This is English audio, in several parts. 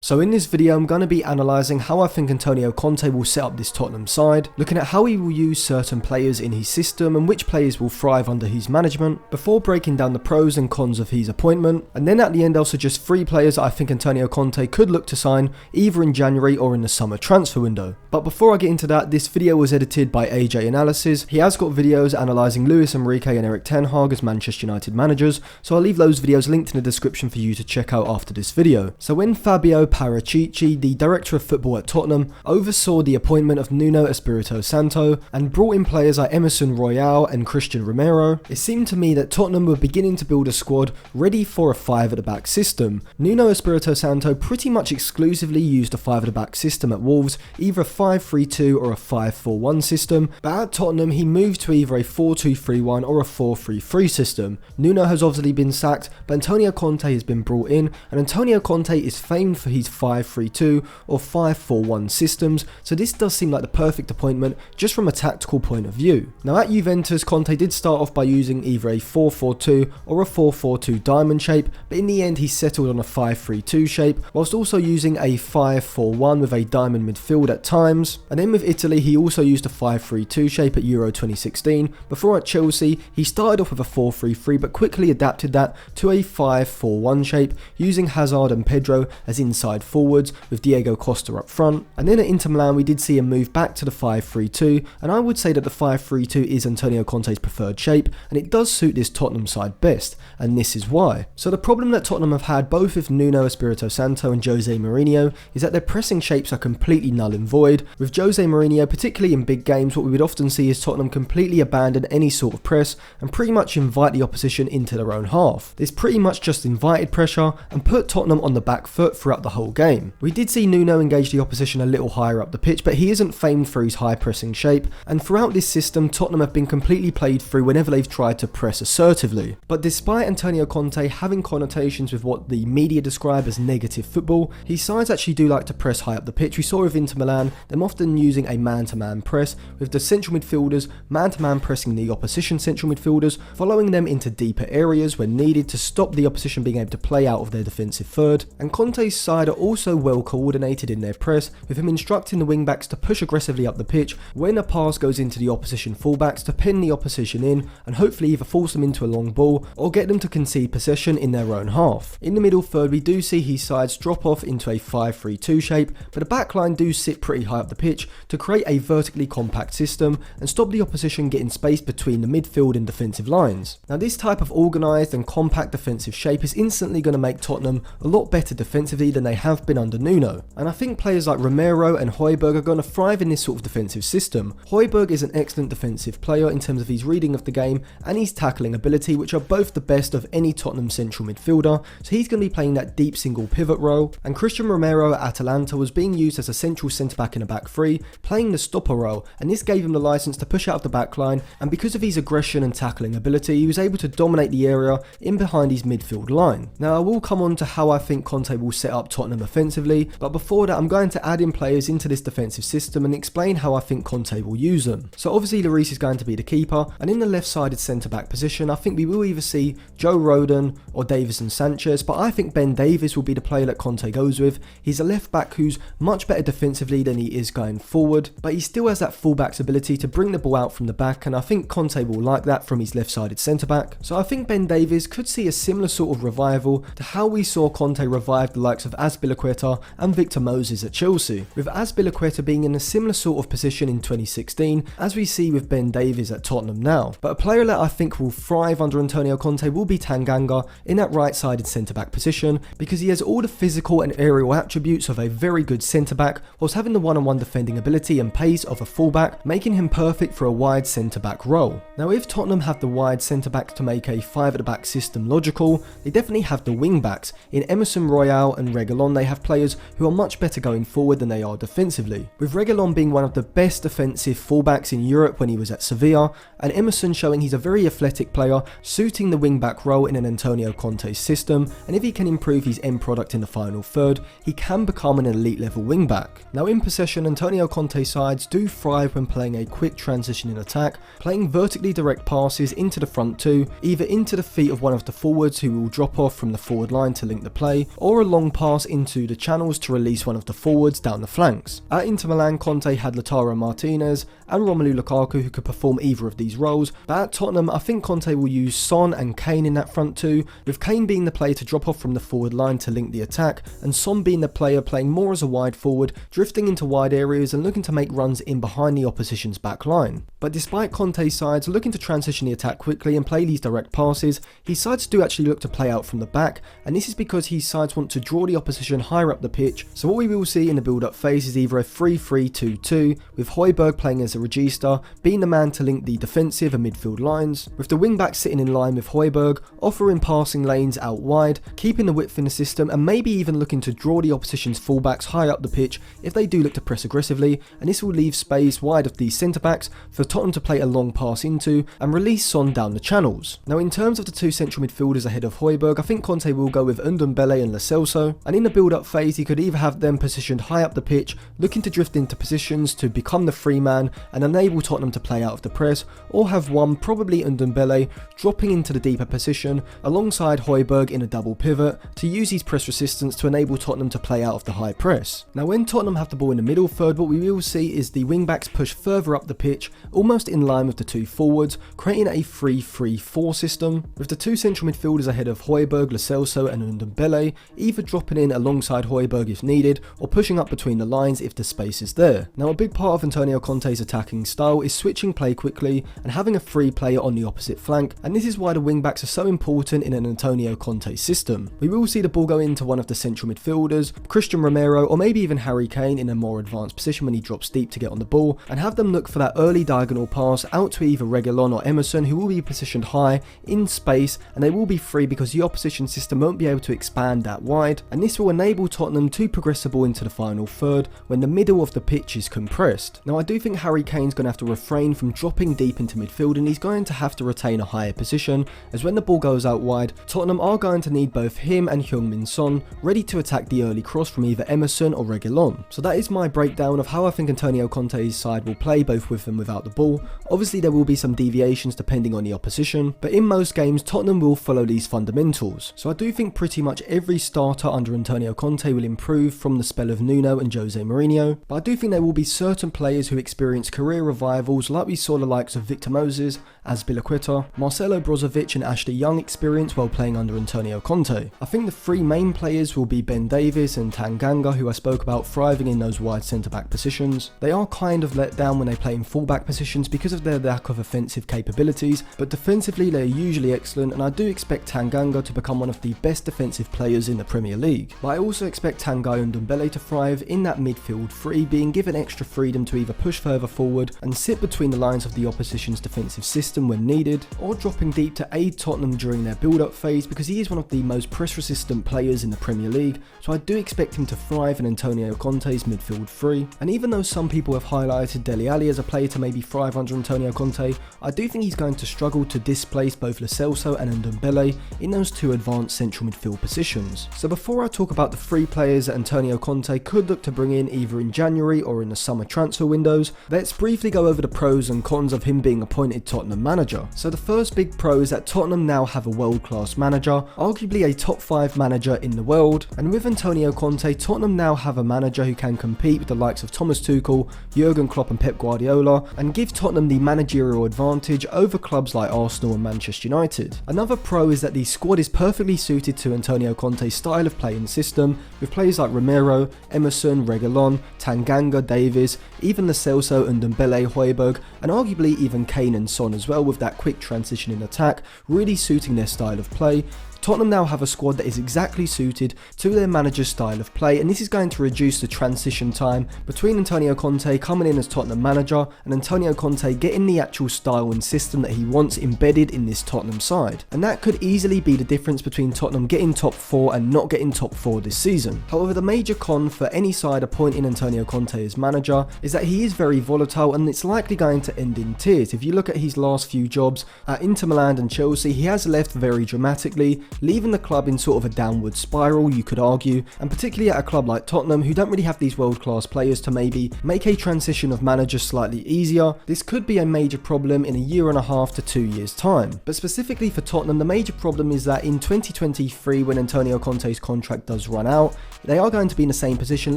So in this video I'm going to be analysing how I think Antonio Conte will set up this Tottenham side, looking at how he will use certain players in his system and which players will thrive under his management, before breaking down the pros and cons of his appointment, and then at the end I'll suggest 3 players that I think Antonio Conte could look to sign either in January or in the summer transfer window. But before I get into that, this video was edited by AJ Analysis. He has got videos analysing Luis Enrique and Erik ten Hag as Manchester United managers, so I'll leave those videos linked in the description for you to check out after this video. So when Fabio Paratici, the director of football at Tottenham, oversaw the appointment of Nuno Espirito Santo and brought in players like Emerson Royal and Christian Romero, it seemed to me that Tottenham were beginning to build a squad ready for a 5 at the back system. Nuno Espirito Santo pretty much exclusively used a 5 at the back system at Wolves, either a 5-3-2 or a 5-4-1 system, but at Tottenham he moved to either a 4-2-3-1 or a 4-3-3 system. Nuno has obviously been sacked, but Antonio Conte has been brought in, and Antonio Conte is famed for his 5-3-2 or 5-4-1 systems, so this does seem like the perfect appointment just from a tactical point of view. Now at Juventus, Conte did start off by using either a 4-4-2 or a 4-4-2 diamond shape, but in the end he settled on a 5-3-2 shape, whilst also using a 5-4-1 with a diamond midfield at times. And then with Italy he also used a 5-3-2 shape at Euro 2016, before at Chelsea he started off with a 4-3-3 but quickly adapted that to a 5-4-1 shape, using Hazard and Pedro as inside forwards with Diego Costa up front. And then at Inter Milan we did see him move back to the 5-3-2, and I would say that the 5-3-2 is Antonio Conte's preferred shape, and it does suit this Tottenham side best, and this is why. So the problem that Tottenham have had both with Nuno Espirito Santo and Jose Mourinho is that their pressing shapes are completely null and void. With Jose Mourinho, particularly in big games, what we would often see is Tottenham completely abandon any sort of press and pretty much invite the opposition into their own half. This pretty much just invited pressure and put Tottenham on the back foot throughout the whole game. We did see Nuno engage the opposition a little higher up the pitch, but he isn't famed for his high pressing shape, and throughout this system Tottenham have been completely played through whenever they've tried to press assertively. But despite Antonio Conte having connotations with what the media describe as negative football, his sides actually do like to press high up the pitch. We saw with Inter Milan them often using a man-to-man press, with the central midfielders man-to-man pressing the opposition central midfielders, following them into deeper areas when needed to stop the opposition being able to play out of their defensive third. And Conte's side are also well coordinated in their press, with him instructing the wing-backs to push aggressively up the pitch when a pass goes into the opposition full-backs to pin the opposition in and hopefully either force them into a long ball or get them to concede possession in their own half. In the middle third we do see his sides drop off into a 5-3-2 shape, but the backline do sit pretty high up the pitch to create a vertically compact system and stop the opposition getting space between the midfield and defensive lines. Now this type of organised and compact defensive shape is instantly going to make Tottenham a lot better defensively than they have been under Nuno, and I think players like Romero and Højbjerg are going to thrive in this sort of defensive system. Højbjerg is an excellent defensive player in terms of his reading of the game and his tackling ability, which are both the best of any Tottenham central midfielder, so he's going to be playing that deep single pivot role. And Christian Romero at Atalanta was being used as a central centre back in a back three, playing the stopper role, and this gave him the licence to push out of the back line, and because of his aggression and tackling ability he was able to dominate the area in behind his midfield line. Now I will come on to how I think Conte will set up Tottenham offensively, but before that I'm going to add in players into this defensive system and explain how I think Conte will use them. So obviously Lloris is going to be the keeper, and in the left-sided centre-back position I think we will either see Joe Rodon or Davinson Sanchez, but I think Ben Davies will be the player that Conte goes with. He's a left-back who's much better defensively than he is going forward, but he still has that full-back's ability to bring the ball out from the back, and I think Conte will like that from his left-sided centre-back. So I think Ben Davies could see a similar sort of revival to how we saw Conte revive the likes of Azpilicueta and Victor Moses at Chelsea, with Azpilicueta being in a similar sort of position in 2016 as we see with Ben Davies at Tottenham now. But a player that I think will thrive under Antonio Conte will be Tanganga in that right-sided centre-back position, because he has all the physical and aerial attributes of a very good centre-back whilst having the one-on-one defending ability and pace of a full-back, making him perfect for a wide centre-back role. Now if Tottenham have the wide centre-backs to make a 5 at the back system logical, they definitely have the wing-backs. In Emerson Royal and Reguilon they have players who are much better going forward than they are defensively, with Reguilon being one of the best defensive full-backs in Europe when he was at Sevilla, and Emerson showing he's a very athletic player suiting the wing-back role in an Antonio Conte system, and if he can improve his end product in the final third, he can become an elite level wing-back. Now in possession, Antonio Conte sides do thrive when playing a quick transition in attack, playing vertically direct passes into the front two, either into the feet of one of the forwards who will drop off from the forward line to link the play, or a long pass into into the channels to release one of the forwards down the flanks. At Inter Milan, Conte had Lautaro Martinez and Romelu Lukaku who could perform either of these roles, but at Tottenham I think Conte will use Son and Kane in that front two, with Kane being the player to drop off from the forward line to link the attack, and Son being the player playing more as a wide forward, drifting into wide areas and looking to make runs in behind the opposition's back line. But despite Conte's sides looking to transition the attack quickly and play these direct passes, his sides do actually look to play out from the back, and this is because his sides want to draw the opposition higher up the pitch. So what we will see in the build-up phase is either a 3-3-2-2, with Højbjerg playing as a regista, being the man to link the defensive and midfield lines, with the wing-backs sitting in line with Højbjerg, offering passing lanes out wide, keeping the width in the system, and maybe even looking to draw the opposition's fullbacks higher up the pitch if they do look to press aggressively, and this will leave space wide of the centre-backs for Tottenham to play a long pass into and release Son down the channels. Now in terms of the two central midfielders ahead of Højbjerg, I think Conte will go with Ndombele and Lo Celso, and in the build-up phase he could either have them positioned high up the pitch, looking to drift into positions to become the free man and enable Tottenham to play out of the press, or have one, probably Ndombele, dropping into the deeper position alongside Højbjerg in a double pivot to use his press resistance to enable Tottenham to play out of the high press. Now when Tottenham have the ball in the middle third, what we will see is the wing-backs push further up the pitch, almost in line with the two forwards, creating a 3-3-4 system, with the two central midfielders ahead of Højbjerg, Lo Celso and Ndombele, either dropping in alongside Højbjerg if needed, or pushing up between the lines if the space is there. Now a big part of Antonio Conte's attacking style is switching play quickly and having a free player on the opposite flank, and this is why the wing-backs are so important in an Antonio Conte system. We will see the ball go into one of the central midfielders, Christian Romero or maybe even Harry Kane in a more advanced position when he drops deep to get on the ball, and have them look for that early diagonal pass out to either Reguilon or Emerson, who will be positioned high in space, and they will be free because the opposition system won't be able to expand that wide, and this will enable Tottenham to progress the ball into the final third when the middle of the pitch is compressed. Now I do think Harry Kane's going to have to refrain from dropping deep into midfield, and he's going to have to retain a higher position, as when the ball goes out wide, Tottenham are going to need both him and Heung-min Son ready to attack the early cross from either Emerson or Reguilon. So that is my breakdown of how I think Antonio Conte's side will play both with and without the ball. Obviously there will be some deviations depending on the opposition, but in most games Tottenham will follow these fundamentals. So I do think pretty much every starter under Antonio Conte will improve from the spell of Nuno and Jose Mourinho, but I do think there will be certain players who experience career revivals like we saw the likes of Victor Moses, Azpilicueta, Marcelo Brozovic and Ashley Young experience while playing under Antonio Conte. I think the three main players will be Ben Davies and Tanganga, who I spoke about thriving in those wide centre-back positions. They are kind of let down when they play in full-back positions because of their lack of offensive capabilities, but defensively they're usually excellent, and I do expect Tanganga to become one of the best defensive players in the Premier League. But I also expect Tanguy and Ndombele to thrive in that midfield three, being given extra freedom to either push further forward and sit between the lines of the opposition's defensive system when needed, or dropping deep to aid Tottenham during their build-up phase, because he is one of the most press-resistant players in the Premier League, so I do expect him to thrive in Antonio Conte's midfield three. And even though some people have highlighted Dele Alli as a player to maybe thrive under Antonio Conte, I do think he's going to struggle to displace both Lo Celso and Ndombele in those two advanced central midfield positions. So before I talk about the three players that Antonio Conte could look to bring in either in January or in the summer transfer windows, let's briefly go over the pros and cons of him being appointed Tottenham manager. So the first big pro is that Tottenham now have a world-class manager, arguably a top 5 manager in the world, and with Antonio Conte, Tottenham now have a manager who can compete with the likes of Thomas Tuchel, Jurgen Klopp and Pep Guardiola, and give Tottenham the managerial advantage over clubs like Arsenal and Manchester United. Another pro is that the squad is perfectly suited to Antonio Conte's style of play and system, with players like Romero, Emerson, Reguilon, Tanganga, Davies, even Lo Celso and Ndombele, Højbjerg, and arguably even Kane and Son as well, with that quick transition in attack really suiting their style of play. Tottenham now have a squad that is exactly suited to their manager's style of play, and this is going to reduce the transition time between Antonio Conte coming in as Tottenham manager and Antonio Conte getting the actual style and system that he wants embedded in this Tottenham side. And that could easily be the difference between Tottenham getting top 4 and not getting top 4 this season. However, the major con for any side appointing Antonio Conte as manager is that he is very volatile, and it's likely going to end in tears. If you look at his last few jobs at Inter Milan and Chelsea, he has left very dramatically, leaving the club in sort of a downward spiral, you could argue, and particularly at a club like Tottenham, who don't really have these world-class players to maybe make a transition of manager slightly easier, this could be a major problem in a year and a half to 2 years' time. But specifically for Tottenham, the major problem is that in 2023, when Antonio Conte's contract does run out, they are going to be in the same position,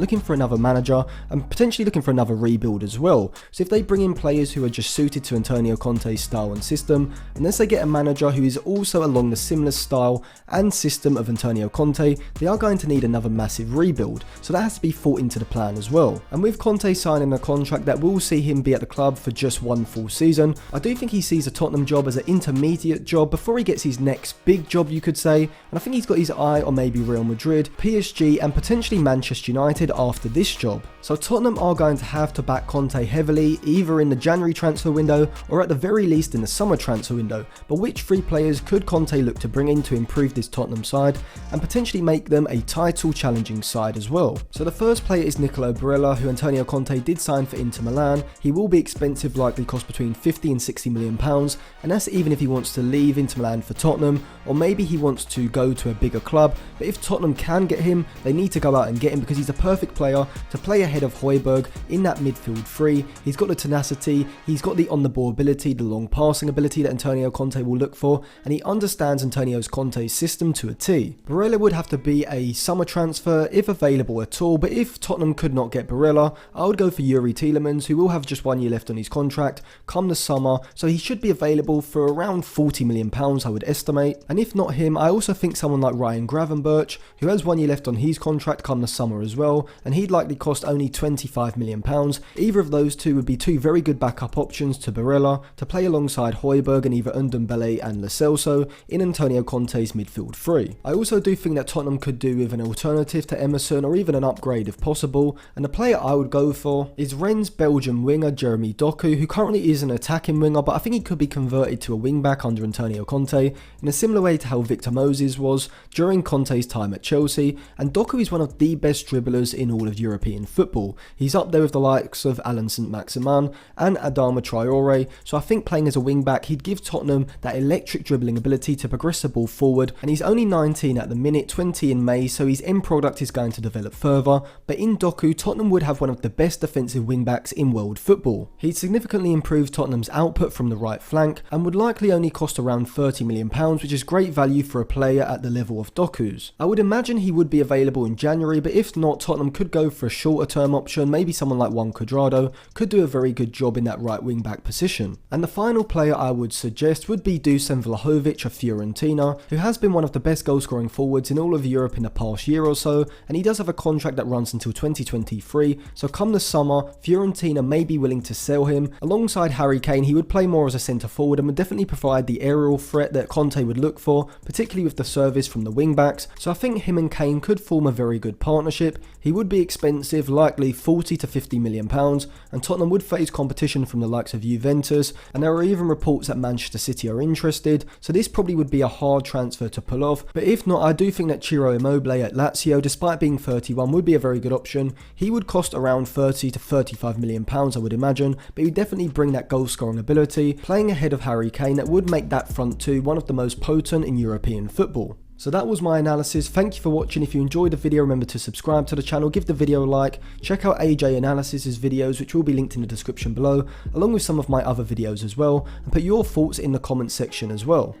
looking for another manager and potentially looking for another rebuild as well. So if they bring in players who are just suited to Antonio Conte's style and system, unless they get a manager who is also along the similar style and system of Antonio Conte, they are going to need another massive rebuild. So that has to be thought into the plan as well. And with Conte signing a contract that will see him be at the club for just one full season, I do think he sees a Tottenham job as an intermediate job before he gets his next big job, you could say. And I think he's got his eye on maybe Real Madrid, PSG and potentially Manchester United after this job. So Tottenham are going to have to back Conte heavily, either in the January transfer window or at the very least in the summer transfer window. But which three players could Conte look to bring in to improve this Tottenham side and potentially make them a title challenging side as well? So the first player is Nicolo Barella, who Antonio Conte did sign for Inter Milan. He will be expensive, likely cost between 50 and 60 million pounds, and that's even if he wants to leave Inter Milan for Tottenham, or maybe he wants to go to a bigger club. But if Tottenham can get him, they need to go out and get him, because he's a perfect player to play ahead of Højbjerg in that midfield three. He's got the tenacity, he's got the on-the-ball ability, the long passing ability that Antonio Conte will look for, and he understands Antonio Conte's system to a T. Barella would have to be a summer transfer if available at all, but if Tottenham could not get Barella, I would go for Yuri Tielemans, who will have just 1 year left on his contract come the summer, so he should be available for around 40 million pounds, I would estimate. And if not him, I also think someone like Ryan Gravenberch, who has 1 year left on his contract come the summer as well, and he'd likely cost only 25 million pounds. Either of those two would be two very good backup options to Barella to play alongside Højbjerg and either Ndombele and Lo Celso in Antonio Conte's midfield three. I also do think that Tottenham could do with an alternative to Emerson, or even an upgrade if possible, and the player I would go for is Rennes Belgium winger Jeremy Doku, who currently is an attacking winger, but I think he could be converted to a wingback under Antonio Conte in a similar way to how Victor Moses was during Conte's time at Chelsea. And Doku is one of the best dribblers in all of European football. He's up there with the likes of Alan Saint-Maximin and Adama Traore, so I think playing as a wingback, he'd give Tottenham that electric dribbling ability to progress the ball forward. And he's only 19 at the minute, 20 in May, so his end product is going to develop further. But in Doku, Tottenham would have one of the best defensive wingbacks in world football. He'd significantly improve Tottenham's output from the right flank and would likely only cost around 30 million pounds, which is great value for a player at the level of Doku's. I would imagine he would be available in January, but if not, Tottenham could go for a shorter term option. Maybe someone like Juan Cuadrado could do a very good job in that right wing back position. And the final player I would suggest would be Dusan Vlahovic of Fiorentina, who has been one of the best goal scoring forwards in all of Europe in the past year or so, and he does have a contract that runs until 2023, so come the summer, Fiorentina may be willing to sell him. Alongside Harry Kane, he would play more as a centre forward and would definitely provide the aerial threat that Conte would look for, particularly with the service from the wing backs, so I think him and Kane could form a very good partnership. He would be expensive, likely 40 to 50 million pounds, and Tottenham would face competition from the likes of Juventus, and there are even reports that Manchester City are interested, so this probably would be a hard transfer to pull off. But if not, I do think that Ciro Immobile at Lazio, despite being 31, would be a very good option. He would cost around 30 to 35 million pounds, I would imagine, but he'd definitely bring that goal scoring ability, playing ahead of Harry Kane, that would make that front two one of the most potent in European football. So that was my analysis. Thank you for watching. If you enjoyed the video, remember to subscribe to the channel, give the video a like, check out AJ Analysis's videos, which will be linked in the description below, along with some of my other videos as well, and put your thoughts in the comments section as well.